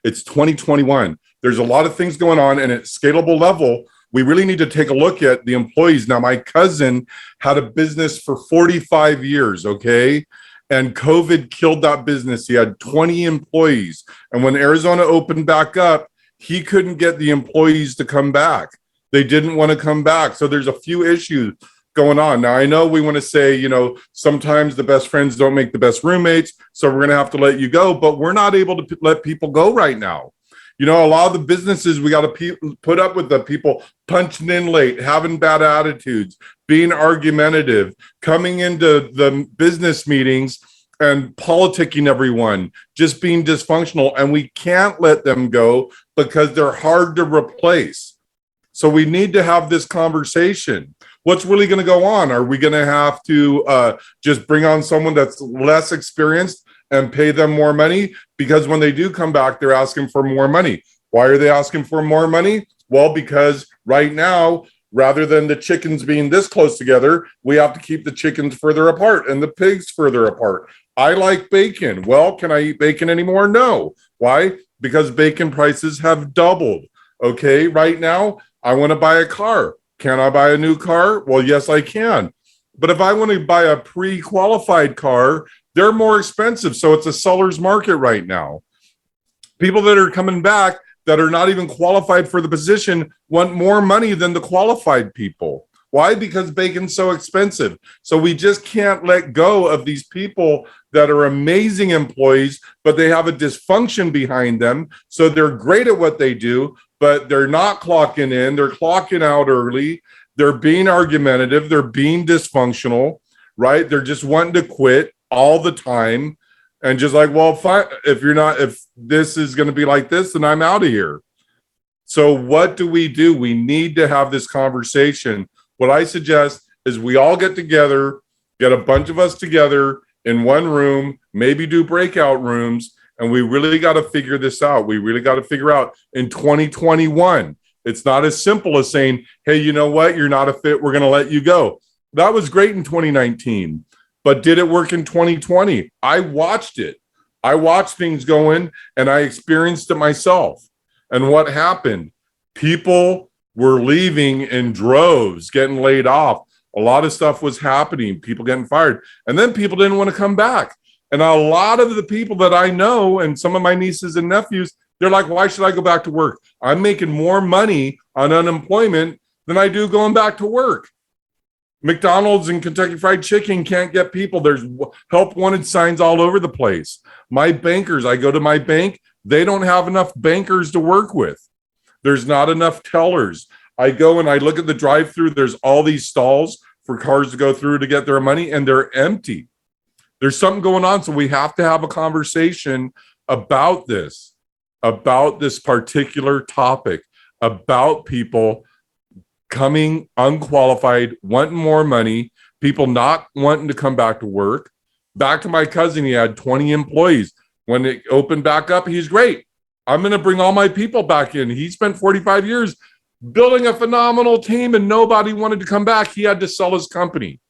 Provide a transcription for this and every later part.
It's 2021. There's a lot of things going on, and at scalable level, we really need to take a look at the employees. Now, my cousin had a business for 45 years, okay? And COVID killed that business. He had 20 employees. And when Arizona opened back up, he couldn't get the employees to come back. They didn't want to come back. So there's a few issues going on. Now, I know we want to say, you know, sometimes the best friends don't make the best roommates, so we're going to have to let you go, but we're not able to let people go right now. You know, a lot of the businesses, we got to put up with the people punching in late, having bad attitudes, being argumentative, coming into the business meetings and politicking everyone, just being dysfunctional. And we can't let them go because they're hard to replace. So we need to have this conversation. What's really going to go on? Are we going to have to just bring on someone that's less experienced and pay them more money? Because when they do come back, they're asking for more money. Why are they asking for more money? Well, because right now, rather than the chickens being this close together, we have to keep the chickens further apart and the pigs further apart. I like bacon. Well, can I eat bacon anymore? No. Why? Because bacon prices have doubled. Okay, right now, I want to buy a car. Can I buy a new car? Well, yes, I can. But if I want to buy a pre-qualified car, they're more expensive. So it's a seller's market right now. People that are coming back that are not even qualified for the position want more money than the qualified people. Why? Because bacon's so expensive. So we just can't let go of these people that are amazing employees, but they have a dysfunction behind them. So they're great at what they do, but they're not clocking in. They're clocking out early. They're being argumentative. They're being dysfunctional, right? They're just wanting to quit all the time. And just like, well, fine, if this is going to be like this, then I'm out of here. So what do? We need to have this conversation. What I suggest is we all get together, get a bunch of us together in one room, maybe do breakout rooms, and we really got to figure this out. We really got to figure out in 2021. It's not as simple as saying, hey, you know what? You're not a fit. We're going to let you go. That was great in 2019. But did it work in 2020? I watched it. I watched things go in, and I experienced it myself. And what happened? People were leaving in droves, getting laid off. A lot of stuff was happening, people getting fired. And then people didn't want to come back. And a lot of the people that I know, and some of my nieces and nephews, they're like, why should I go back to work? I'm making more money on unemployment than I do going back to work. McDonald's and Kentucky Fried Chicken can't get people. There's help wanted signs all over the place. My bankers, I go to my bank, they don't have enough bankers to work with. There's not enough tellers. I go and I look at the drive-through. There's all these stalls for cars to go through to get their money, and they're empty. There's something going on. So we have to have a conversation about this particular topic, about people coming unqualified, wanting more money, people not wanting to come back to work. Back to my cousin, he had 20 employees. When it opened back up, he's great. I'm going to bring all my people back in. He spent 45 years building a phenomenal team, and nobody wanted to come back. He had to sell his company.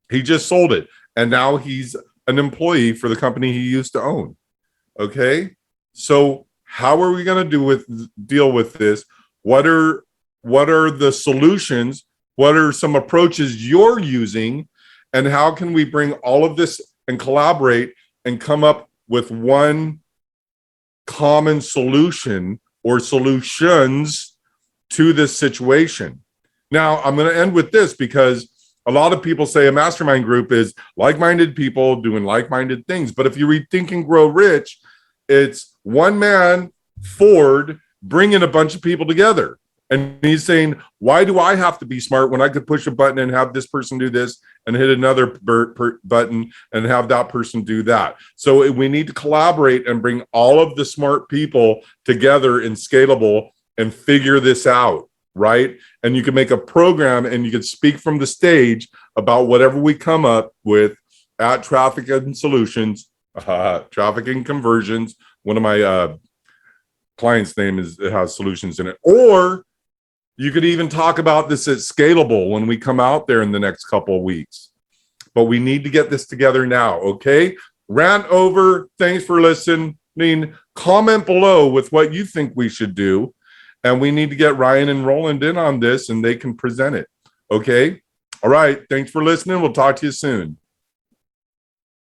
He just sold it. And now he's an employee for the company he used to own. Okay? So how are we going to deal with this? What are the solutions? What are some approaches you're using? And how can we bring all of this and collaborate and come up with one common solution or solutions to this situation? Now, I'm going to end with this because a lot of people say a mastermind group is like-minded people doing like-minded things. But if you read Think and Grow Rich, it's one man, Ford, bringing a bunch of people together. And he's saying, why do I have to be smart when I could push a button and have this person do this and hit another button and have that person do that? So we need to collaborate and bring all of the smart people together in Scalable and figure this out, right? And you can make a program and you can speak from the stage about whatever we come up with at Traffic and Solutions, Traffic and Conversions. One of my clients' name has solutions in it. Or you could even talk about this at Scalable when we come out there in the next couple of weeks. But we need to get this together now, okay? Rant over. Thanks for listening. comment below with what you think we should do. And we need to get Ryan and Roland in on this and they can present it. Okay. All right. Thanks for listening. We'll talk to you soon.